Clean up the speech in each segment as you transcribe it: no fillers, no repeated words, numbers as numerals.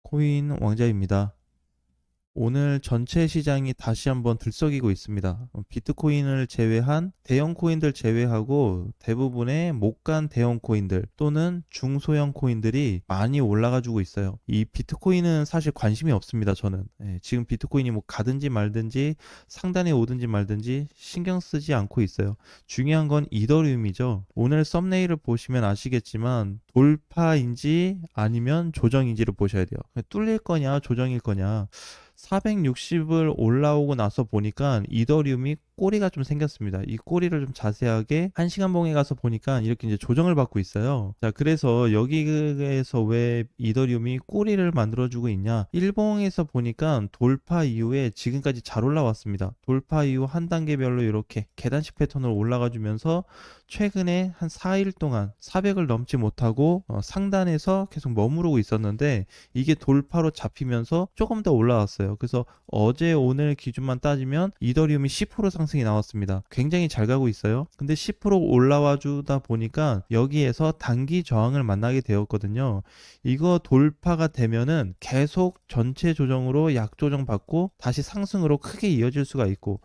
코인 왕자입니다. 오늘 전체 시장이 다시 한번 들썩이고 있습니다. 비트코인을 제외한 대형 코인들 제외하고 대부분의 못 간 대형 코인들 또는 중소형 코인들이 많이 올라가지고 있어요. 이 비트코인은 사실 관심이 없습니다. 저는 지금 비트코인이 뭐 가든지 말든지 상단에 오든지 말든지 신경 쓰지 않고 있어요. 중요한 건 이더리움이죠. 오늘 썸네일을 보시면 아시겠지만 돌파인지 아니면 조정인지를 보셔야 돼요. 뚫릴 거냐 조정일 거냐. 460을 올라오고 나서 보니까 이더리움이 꼬리가 좀 생겼습니다. 이 꼬리를 좀 자세하게 1시간 봉에 가서 보니까 이렇게 이제 조정을 받고 있어요. 자, 그래서 여기에서 왜 이더리움이 꼬리를 만들어주고 있냐? 일봉에서 보니까 돌파 이후에 지금까지 잘 올라왔습니다. 돌파 이후 한 단계별로 이렇게 계단식 패턴으로 올라가 주면서 최근에 한 4일 동안 400을 넘지 못하고 상단에서 계속 머무르고 있었는데 이게 돌파로 잡히면서 조금 더 올라왔어요. 그래서 어제 오늘 기준만 따지면 이더리움이 10% 상승이 나왔습니다. 굉장히 잘 가고 있어요. 근데 10% 올라와 주다 보니까 여기에서 단기 저항을 만나게 되었거든요. 이거 돌파가 되면은 계속 전체 조정으로 약조정 받고 다시 상승으로 크게 이어질 수가 있고,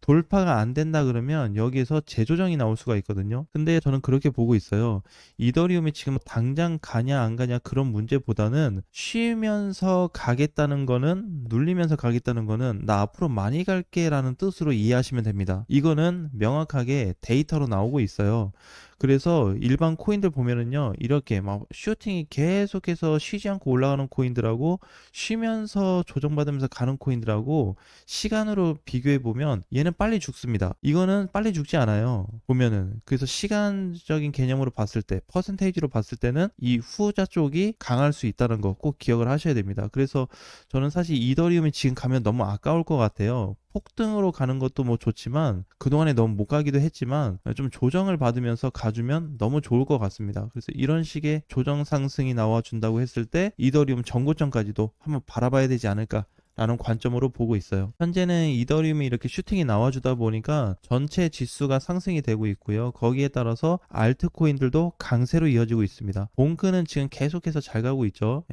돌파가 안 된다 그러면 여기에서 재조정이 나올 수가 있거든요. 근데 저는 그렇게 보고 있어요. 이더리움이 지금 당장 가냐 안 가냐 그런 문제보다는 쉬면서 가겠다는 거는, 눌리면서 가겠다는 거는 나 앞으로 많이 갈게 라는 뜻으로 이해하시면 됩니다. 이거는 명확하게 데이터로 나오고 있어요. 그래서 일반 코인들 보면은요, 이렇게 막 슈팅이 계속해서 쉬지 않고 올라가는 코인들하고 쉬면서 조정받으면서 가는 코인들하고 시간으로 비교해 보면 얘는 빨리 죽습니다. 이거는 빨리 죽지 않아요. 보면은. 그래서 시간적인 개념으로 봤을 때, 퍼센테이지로 봤을 때는 이 후자 쪽이 강할 수 있다는 거 꼭 기억을 하셔야 됩니다. 그래서 저는 사실 이더리움이 지금 가면 너무 아까울 것 같아요. 폭등으로 가는 것도 뭐 좋지만 그동안에 너무 못 가기도 했지만 좀 조정을 받으면서 가주면 너무 좋을 것 같습니다. 그래서 이런 식의 조정 상승이 나와준다고 했을 때 이더리움 전고점까지도 한번 바라봐야 되지 않을까 라는 관점으로 보고 있어요. 현재는 이더리움이 이렇게 슈팅이 나와주다 보니까 전체 지수가 상승이 되고 있고요. 거기에 따라서 알트코인들도 강세로 이어지고 있습니다. 본크는 지금 계속해서 잘 가고 있죠.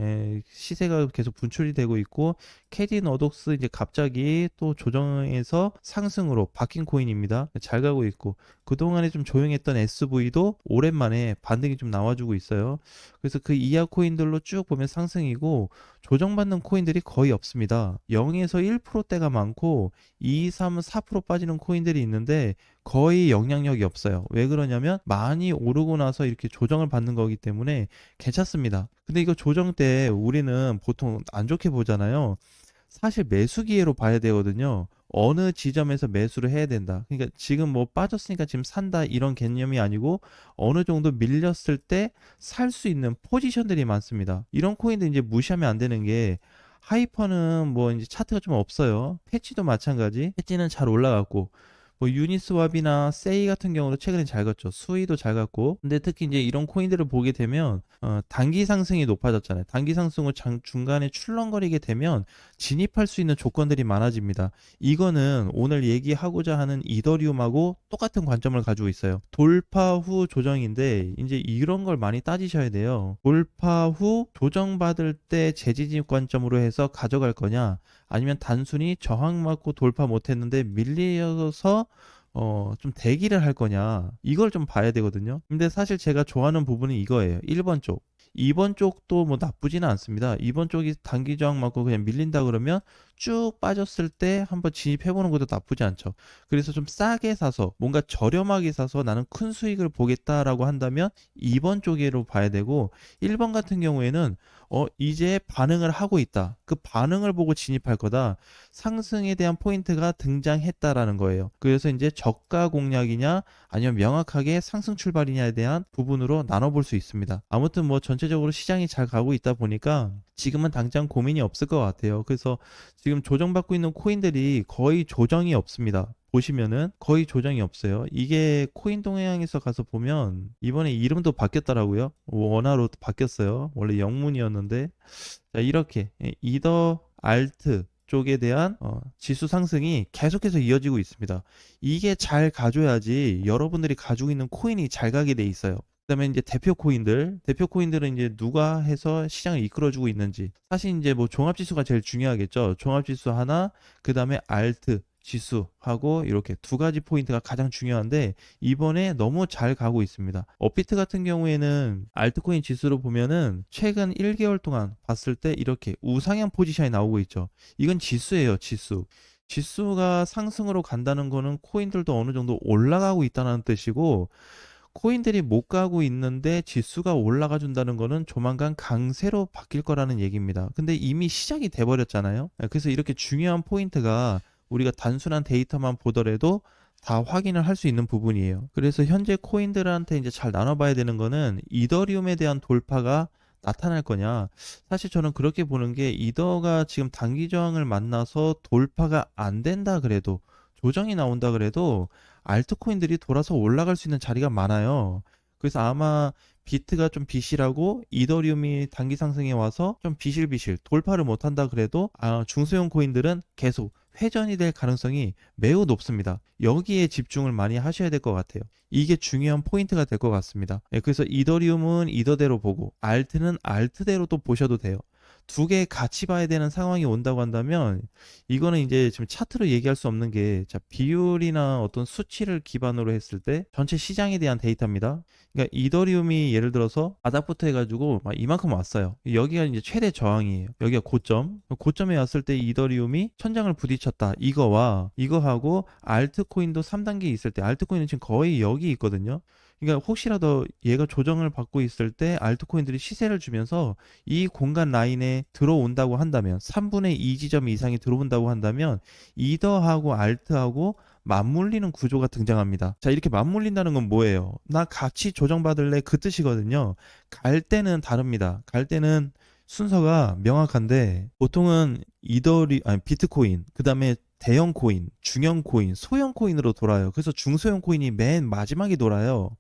시세가 계속 분출이 되고 있고, 캐디 너독스 이제 갑자기 또 조정에서 상승으로 바뀐 코인입니다. 잘 가고 있고, 그동안에 좀 조용했던 SV도 오랜만에 반등이 좀 나와주고 있어요. 그래서 그 이하 코인들로 쭉 보면 상승이고, 조정받는 코인들이 거의 없습니다. 0에서 1%대가 많고 2, 3, 4% 빠지는 코인들이 있는데 거의 영향력이 없어요. 왜 그러냐면 많이 오르고 나서 이렇게 조정을 받는 거기 때문에 괜찮습니다. 근데 이거 조정 때 우리는 보통 안 좋게 보잖아요. 사실 매수 기회로 봐야 되거든요. 어느 지점에서 매수를 해야 된다. 그러니까 지금 뭐 빠졌으니까 지금 산다 이런 개념이 아니고 어느 정도 밀렸을 때 살 수 있는 포지션들이 많습니다. 이런 코인들 이제 무시하면 안 되는 게, 하이퍼는 뭐 이제 차트가 좀 없어요. 패치도 마찬가지. 패치는 잘 올라갔고, 뭐 유니스왑이나 세이 같은 경우도 최근에 잘 갔죠. 수위도 잘 갔고. 근데 특히 이제 이런 코인들을 보게 되면 단기 상승이 높아졌잖아요. 단기 상승을 중간에 출렁거리게 되면 진입할 수 있는 조건들이 많아집니다. 이거는 오늘 얘기하고자 하는 이더리움하고 똑같은 관점을 가지고 있어요. 돌파 후 조정인데 이제 이런 걸 많이 따지셔야 돼요. 돌파 후 조정받을 때 재진입 관점으로 해서 가져갈 거냐, 아니면 단순히 저항 맞고 돌파 못했는데 밀려서 좀 대기를 할 거냐, 이걸 좀 봐야 되거든요. 근데 사실 제가 좋아하는 부분은 이거예요. 1번 쪽. 2번 쪽도 뭐 나쁘지는 않습니다. 2번 쪽이 단기 저항 맞고 그냥 밀린다 그러면 쭉 빠졌을 때 한번 진입해보는 것도 나쁘지 않죠. 그래서 좀 싸게 사서 뭔가 저렴하게 사서 나는 큰 수익을 보겠다라고 한다면 2번 쪽으로 봐야 되고, 1번 같은 경우에는 이제 반응을 하고 있다. 그 반응을 보고 진입할 거다. 상승에 대한 포인트가 등장했다라는 거예요. 그래서 이제 저가 공략이냐 아니면 명확하게 상승 출발이냐에 대한 부분으로 나눠볼 수 있습니다. 아무튼 뭐 전체적으로 시장이 잘 가고 있다 보니까 지금은 당장 고민이 없을 것 같아요. 그래서 지금 조정받고 있는 코인들이 거의 조정이 없습니다. 보시면은 거의 조정이 없어요. 이게 코인 동향에서 가서 보면 이번에 이름도 바뀌었더라고요. 원화로 바뀌었어요. 원래 영문이었는데. 자, 이렇게 이더 알트 쪽에 대한 지수 상승이 계속해서 이어지고 있습니다. 이게 잘 가줘야지 여러분들이 가지고 있는 코인이 잘 가게 돼 있어요. 그다음에 이제 대표 코인들은 이제 누가 해서 시장을 이끌어주고 있는지. 사실 이제 뭐 종합지수가 제일 중요하겠죠. 종합지수 하나, 그다음에 알트 지수하고 이렇게 두 가지 포인트가 가장 중요한데 이번에 너무 잘 가고 있습니다. 업비트 같은 경우에는 알트코인 지수로 보면은 최근 1개월 동안 봤을 때 이렇게 우상향 포지션이 나오고 있죠. 이건 지수예요, 지수. 지수가 상승으로 간다는 거는 코인들도 어느 정도 올라가고 있다는 뜻이고, 코인들이 못 가고 있는데 지수가 올라가 준다는 거는 조만간 강세로 바뀔 거라는 얘기입니다. 근데 이미 시작이 돼 버렸잖아요. 그래서 이렇게 중요한 포인트가 우리가 단순한 데이터만 보더라도 다 확인을 할 수 있는 부분이에요. 그래서 현재 코인들한테 이제 잘 나눠봐야 되는 거는 이더리움에 대한 돌파가 나타날 거냐. 사실 저는 그렇게 보는 게, 이더가 지금 단기 저항을 만나서 돌파가 안 된다 그래도, 조정이 나온다 그래도 알트코인들이 돌아서 올라갈 수 있는 자리가 많아요. 그래서 아마 비트가 좀 비실하고 이더리움이 단기 상승에 와서 좀 비실비실 돌파를 못한다 그래도 중소형 코인들은 계속 회전이 될 가능성이 매우 높습니다. 여기에 집중을 많이 하셔야 될 것 같아요. 이게 중요한 포인트가 될 것 같습니다. 그래서 이더리움은 이더대로 보고 알트는 알트대로 또 보셔도 돼요. 두 개 같이 봐야 되는 상황이 온다고 한다면, 이거는 이제 지금 차트로 얘기할 수 없는 게, 자, 비율이나 어떤 수치를 기반으로 했을 때 전체 시장에 대한 데이터입니다. 그러니까 이더리움이 예를 들어서 바닥부터 해가지고 막 이만큼 왔어요. 여기가 이제 최대 저항이에요. 여기가 고점에 왔을 때 이더리움이 천장을 부딪혔다, 이거와 이거하고 알트코인도 3단계 있을 때, 알트코인은 지금 거의 여기 있거든요. 그러니까 혹시라도 얘가 조정을 받고 있을 때 알트코인들이 시세를 주면서 이 공간 라인에 들어온다고 한다면, 3분의 2 지점 이상이 들어온다고 한다면 이더하고 알트하고 맞물리는 구조가 등장합니다. 자, 이렇게 맞물린다는 건 뭐예요? 나 같이 조정받을래, 그 뜻이거든요. 갈 때는 다릅니다. 갈 때는 순서가 명확한데, 보통은 비트코인, 그 다음에 대형 코인, 중형 코인, 소형 코인으로 돌아요. 그래서 중소형 코인이 맨 마지막에 돌아요.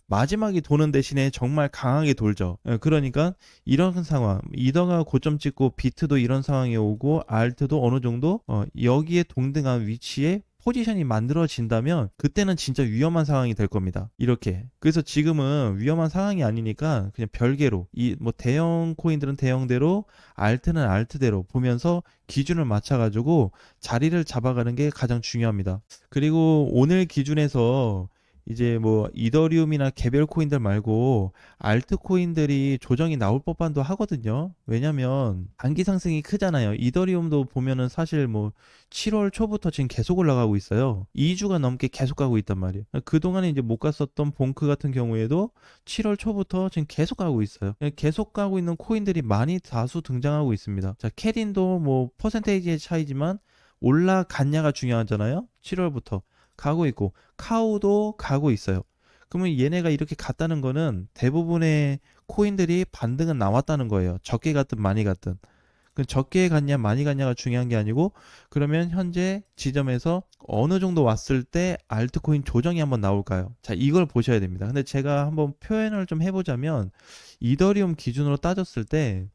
마지막에 도는 대신에 정말 강하게 돌죠. 그러니까 이런 상황, 이더가 고점 찍고 비트도 이런 상황이 오고 알트도 어느 정도 여기에 동등한 위치에 포지션이 만들어진다면, 그때는 진짜 위험한 상황이 될 겁니다. 이렇게. 그래서 지금은 위험한 상황이 아니니까 그냥 별개로, 이 뭐 대형 코인들은 대형대로, 알트는 알트대로 보면서 기준을 맞춰가지고 자리를 잡아가는 게 가장 중요합니다. 그리고 오늘 기준에서 이제 뭐 이더리움이나 개별 코인들 말고 알트 코인들이 조정이 나올 법한도 하거든요. 왜냐면 단기 상승이 크잖아요. 이더리움도 보면은 사실 뭐 7월 초부터 지금 계속 올라가고 있어요. 2주가 넘게 계속 가고 있단 말이에요. 그동안에 이제 못 갔었던 봉크 같은 경우에도 7월 초부터 지금 계속 가고 있어요. 계속 가고 있는 코인들이 많이 다수 등장하고 있습니다. 자, 캐린도 뭐 퍼센테이지의 차이지만 올라갔냐가 중요하잖아요. 7월부터 가고 있고, 카우도 가고 있어요. 그러면 얘네가 이렇게 갔다는 거는 대부분의 코인들이 반등은 나왔다는 거예요. 적게 갔든 많이 갔든. 그 적게 갔냐 많이 갔냐가 중요한 게 아니고, 그러면 현재 지점에서 어느 정도 왔을 때 알트코인 조정이 한번 나올까요? 자, 이걸 보셔야 됩니다. 근데 제가 한번 표현을 좀 해보자면, 이더리움 기준으로 따졌을 때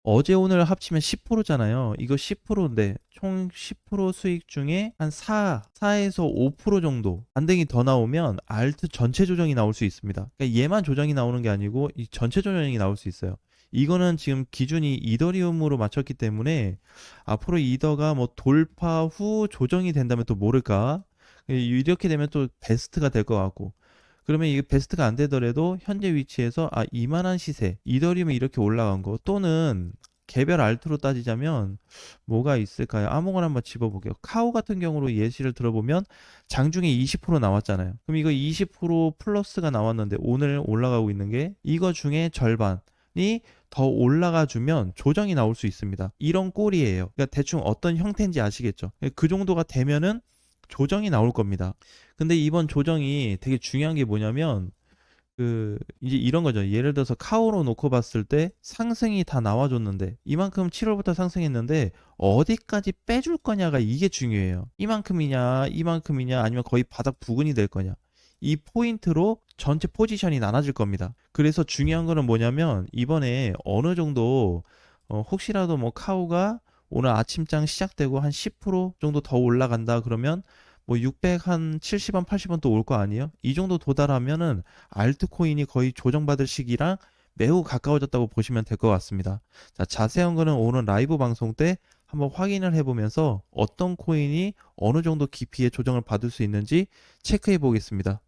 어제 오늘 합치면 10%잖아요. 이거 10%인데 총 10% 수익 중에 한 4에서 5% 정도 반등이 더 나오면 알트 전체 조정이 나올 수 있습니다. 그러니까 얘만 조정이 나오는 게 아니고 이 전체 조정이 나올 수 있어요. 이거는 지금 기준이 이더리움으로 맞췄기 때문에, 앞으로 이더가 뭐 돌파 후 조정이 된다면 또 모를까? 이렇게 되면 또 베스트가 될 것 같고, 그러면 이게 베스트가 안 되더라도 현재 위치에서 이만한 시세, 이더리움이 이렇게 올라간 거, 또는 개별 알트로 따지자면 뭐가 있을까요? 아무거나 한번 집어볼게요. 카우 같은 경우로 예시를 들어보면 장중에 20% 나왔잖아요. 그럼 이거 20% 플러스가 나왔는데 오늘 올라가고 있는 게 이거 중에 절반이 더 올라가 주면 조정이 나올 수 있습니다. 이런 꼴이에요. 그러니까 대충 어떤 형태인지 아시겠죠? 그 정도가 되면은 조정이 나올 겁니다. 근데 이번 조정이 되게 중요한 게 뭐냐면, 이제 이런 거죠. 예를 들어서 카우로 놓고 봤을 때 상승이 다 나와줬는데, 이만큼 7월부터 상승했는데 어디까지 빼줄 거냐가 이게 중요해요. 이만큼이냐 아니면 거의 바닥 부근이 될 거냐, 이 포인트로 전체 포지션이 나눠질 겁니다. 그래서 중요한 거는 뭐냐면, 이번에 어느 정도 혹시라도 뭐 카우가 오늘 아침장 시작되고 한 10% 정도 더 올라간다 그러면 뭐 600 한 70원, 80원 또 올 거 아니에요? 이 정도 도달하면은 알트코인이 거의 조정받을 시기랑 매우 가까워졌다고 보시면 될 것 같습니다. 자, 자세한 거는 오늘 라이브 방송 때 한번 확인을 해보면서 어떤 코인이 어느 정도 깊이의 조정을 받을 수 있는지 체크해 보겠습니다.